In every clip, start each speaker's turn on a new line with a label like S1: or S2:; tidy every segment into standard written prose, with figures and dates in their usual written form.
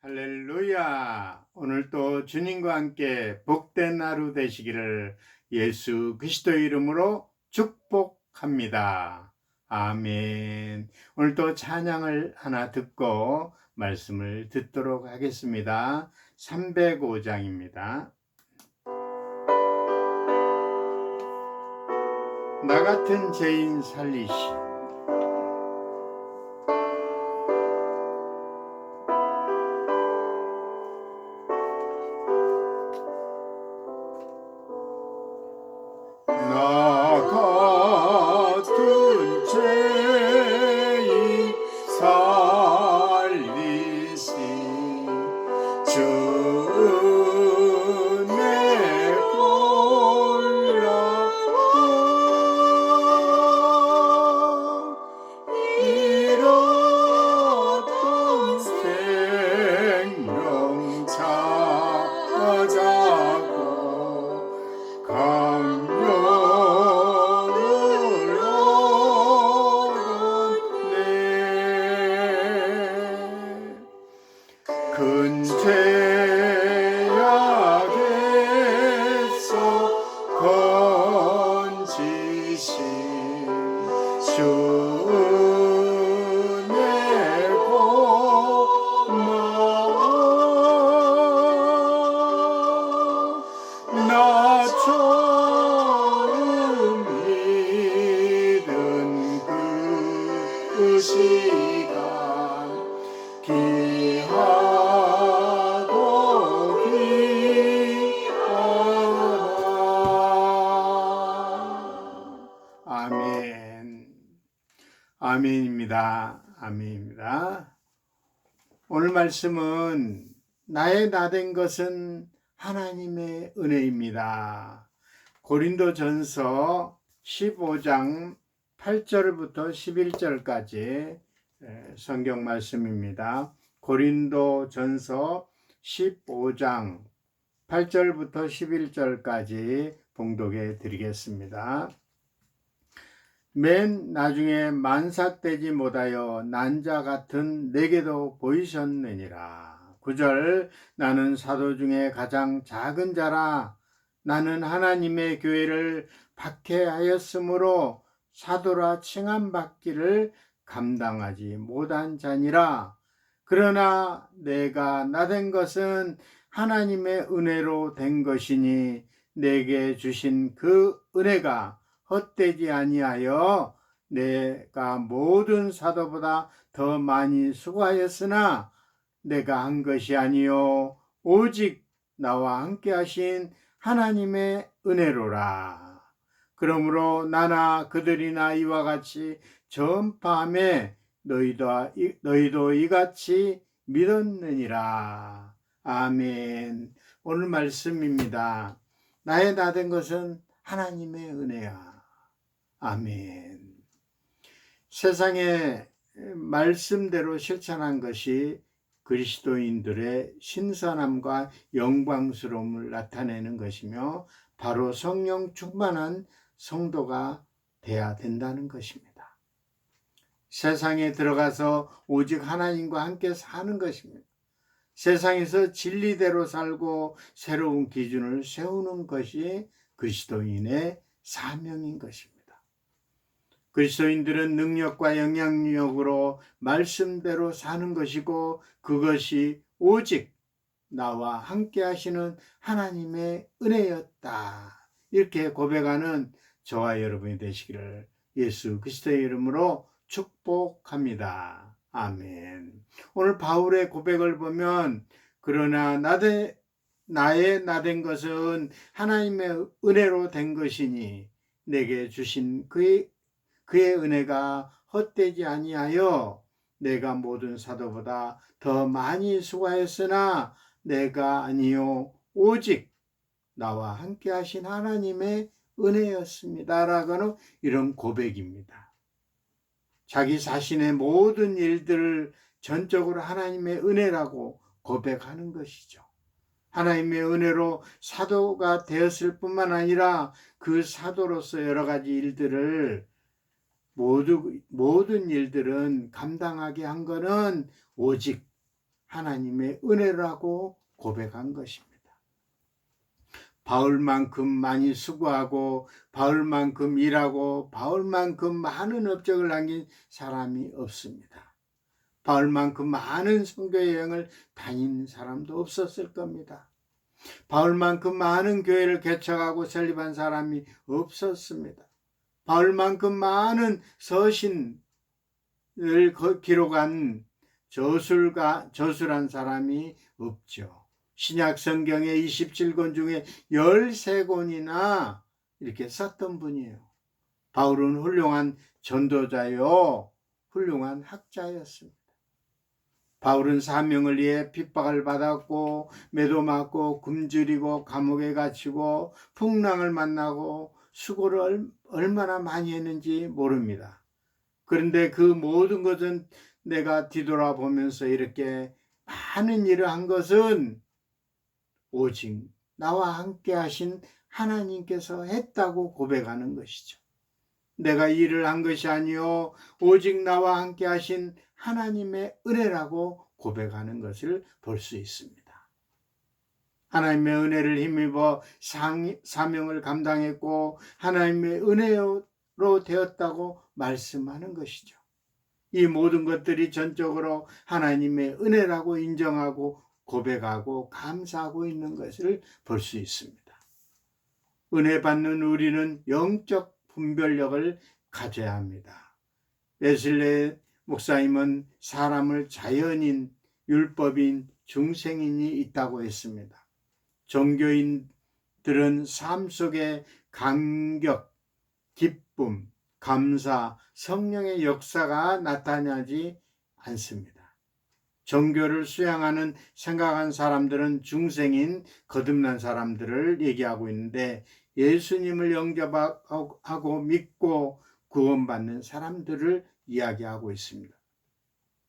S1: 할렐루야! 오늘도 주님과 함께 복된 하루 되시기를 예수 그리스도의 이름으로 축복합니다. 아멘. 오늘도 찬양을 하나 듣고 말씀을 듣도록 하겠습니다. 305장입니다. 나 같은 죄인 살리시. 나 같은 죄인 살리시 주 은혜 골라 잃었던 생명 찾아고 감명을 얻었네. 근 죄악에서 건지신 주 은혜 고마워. 나 처음 믿은 그 시간 귀하고 귀하다. 아멘. 아멘입니다. 아멘입니다. 오늘 말씀은 나의 나된 것은 하나님의 은혜입니다. 고린도전서 15장 8절부터 11절까지 성경 말씀입니다. 고린도전서 15장 8절부터 11절까지 봉독해 드리겠습니다. 맨 나중에 만삭되지 못하여 난 자 같은 내게도 보이셨느니라. 9절 나는 사도 중에 가장 작은 자라. 나는 하나님의 교회를 박해하였으므로 사도라 칭함받기를 감당하지 못한 자니라. 그러나 내가 나된 것은 하나님의 은혜로 된 것이니 내게 주신 그 은혜가 헛되지 아니하여 내가 모든 사도보다 더 많이 수고하였으나 내가 한 것이 아니요 오직 나와 함께 하신 하나님의 은혜로라. 그러므로 나나 그들이나 이와 같이 전파함에 너희도 이같이 믿었느니라. 아멘. 오늘 말씀입니다. 나의 나된 것은 하나님의 은혜야. 아멘. 세상의 말씀대로 실천한 것이 그리스도인들의 신선함과 영광스러움을 나타내는 것이며 바로 성령 충만한 성도가 돼야 된다는 것입니다. 세상에 들어가서 오직 하나님과 함께 사는 것입니다. 세상에서 진리대로 살고 새로운 기준을 세우는 것이 그리스도인의 사명인 것입니다. 그리스도인들은 능력과 영향력으로 말씀대로 사는 것이고 그것이 오직 나와 함께 하시는 하나님의 은혜였다. 이렇게 고백하는 저와 여러분이 되시기를 예수 그리스도의 이름으로 축복합니다. 아멘. 오늘 바울의 고백을 보면 그러나 나의 나된 것은 하나님의 은혜로 된 것이니 내게 주신 그의 은혜가 헛되지 아니하여 내가 모든 사도보다 더 많이 수고하였으나 내가 아니요 오직 나와 함께 하신 하나님의 은혜였습니다. 라고는 이런 고백입니다. 자기 자신의 모든 일들을 전적으로 하나님의 은혜라고 고백하는 것이죠. 하나님의 은혜로 사도가 되었을 뿐만 아니라 그 사도로서 여러 가지 일들을 모든 일들은 감당하게 한 것은 오직 하나님의 은혜라고 고백한 것입니다. 바울만큼 많이 수고하고 바울만큼 일하고 바울만큼 많은 업적을 남긴 사람이 없습니다. 바울만큼 많은 선교 여행을 다닌 사람도 없었을 겁니다. 바울만큼 많은 교회를 개척하고 설립한 사람이 없었습니다. 바울만큼 많은 서신을 기록한 저술한 사람이 없죠. 신약 성경의 27권 중에 13권이나 이렇게 썼던 분이에요. 바울은 훌륭한 전도자요, 훌륭한 학자였습니다. 바울은 사명을 위해 핍박을 받았고 매도 맞고 굶주리고 감옥에 갇히고 풍랑을 만나고 수고를 얼마나 많이 했는지 모릅니다. 그런데 그 모든 것은 내가 뒤돌아보면서 이렇게 많은 일을 한 것은 오직 나와 함께 하신 하나님께서 했다고 고백하는 것이죠. 내가 일을 한 것이 아니요 오직 나와 함께 하신 하나님의 은혜라고 고백하는 것을 볼 수 있습니다. 하나님의 은혜를 힘입어 사명을 감당했고 하나님의 은혜로 되었다고 말씀하는 것이죠. 이 모든 것들이 전적으로 하나님의 은혜라고 인정하고 고백하고 감사하고 있는 것을 볼 수 있습니다. 은혜 받는 우리는 영적 분별력을 가져야 합니다. 웨슬레 목사님은 사람을 자연인, 율법인, 중생인이 있다고 했습니다. 종교인들은 삶 속에 감격, 기쁨, 감사, 성령의 역사가 나타나지 않습니다. 종교를 수양하는 생각한 사람들은 중생인 거듭난 사람들을 얘기하고 있는데 예수님을 영접하고 믿고 구원받는 사람들을 이야기하고 있습니다.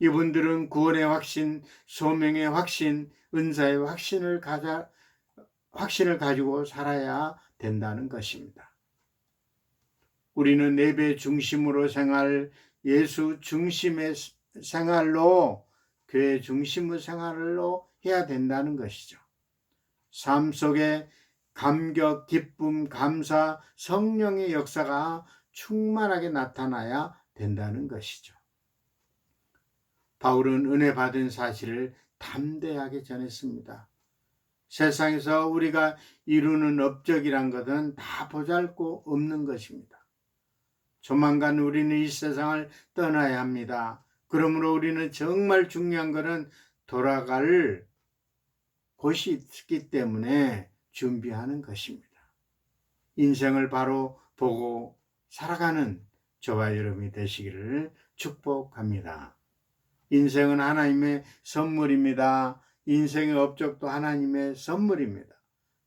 S1: 이분들은 구원의 확신, 소명의 확신, 은사의 확신을 가지고 살아야 된다는 것입니다. 우리는 예배 중심으로 생활, 예수 중심의 생활로 교회 중심의 생활로 해야 된다는 것이죠. 삶 속에 감격, 기쁨, 감사, 성령의 역사가 충만하게 나타나야 된다는 것이죠. 바울은 은혜 받은 사실을 담대하게 전했습니다. 세상에서 우리가 이루는 업적이란 것은 다 보잘것 없는 것입니다. 조만간 우리는 이 세상을 떠나야 합니다. 그러므로 우리는 정말 중요한 것은 돌아갈 곳이 있기 때문에 준비하는 것입니다. 인생을 바로 보고 살아가는 저와 여러분이 되시기를 축복합니다. 인생은 하나님의 선물입니다. 인생의 업적도 하나님의 선물입니다.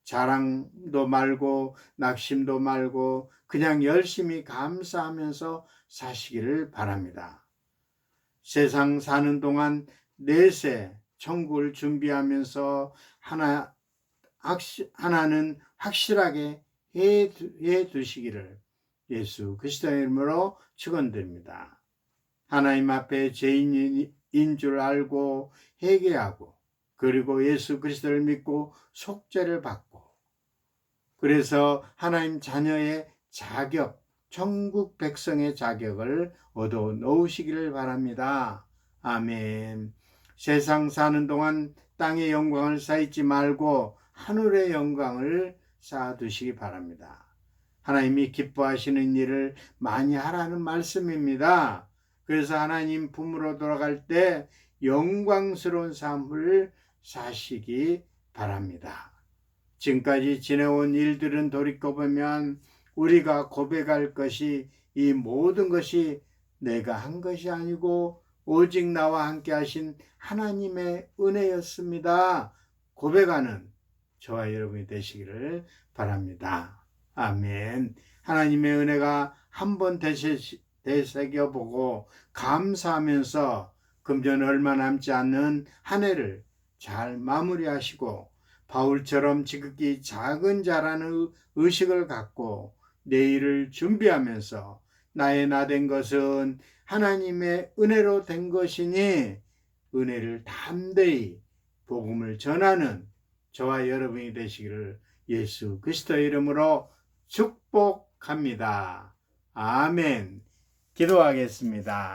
S1: 자랑도 말고 낙심도 말고 그냥 열심히 감사하면서 사시기를 바랍니다. 세상 사는 동안 내세 천국을 준비하면서 하나는 확실하게 해 두시기를 예수 그리스도의 이름으로 축원드립니다. 하나님 앞에 죄인인 줄 알고 회개하고 그리고 예수 그리스도를 믿고 속죄를 받고 그래서 하나님 자녀의 자격, 천국 백성의 자격을 얻어 놓으시기를 바랍니다. 아멘. 세상 사는 동안 땅의 영광을 쌓지 말고 하늘의 영광을 쌓아두시기 바랍니다. 하나님이 기뻐하시는 일을 많이 하라는 말씀입니다. 그래서 하나님 품으로 돌아갈 때 영광스러운 삶을 사시기 바랍니다. 지금까지 지내온 일들은 돌이켜보면 우리가 고백할 것이 이 모든 것이 내가 한 것이 아니고 오직 나와 함께 하신 하나님의 은혜였습니다. 고백하는 저와 여러분이 되시기를 바랍니다. 아멘. 하나님의 은혜가 한번 되새겨보고 감사하면서 금전 얼마 남지 않는 한 해를 잘 마무리하시고 바울처럼 지극히 작은 자라는 의식을 갖고 내일을 준비하면서 나의 나 된 것은 하나님의 은혜로 된 것이니 은혜를 담대히 복음을 전하는 저와 여러분이 되시기를 예수 그리스도의 이름으로 축복합니다. 아멘. 기도하겠습니다.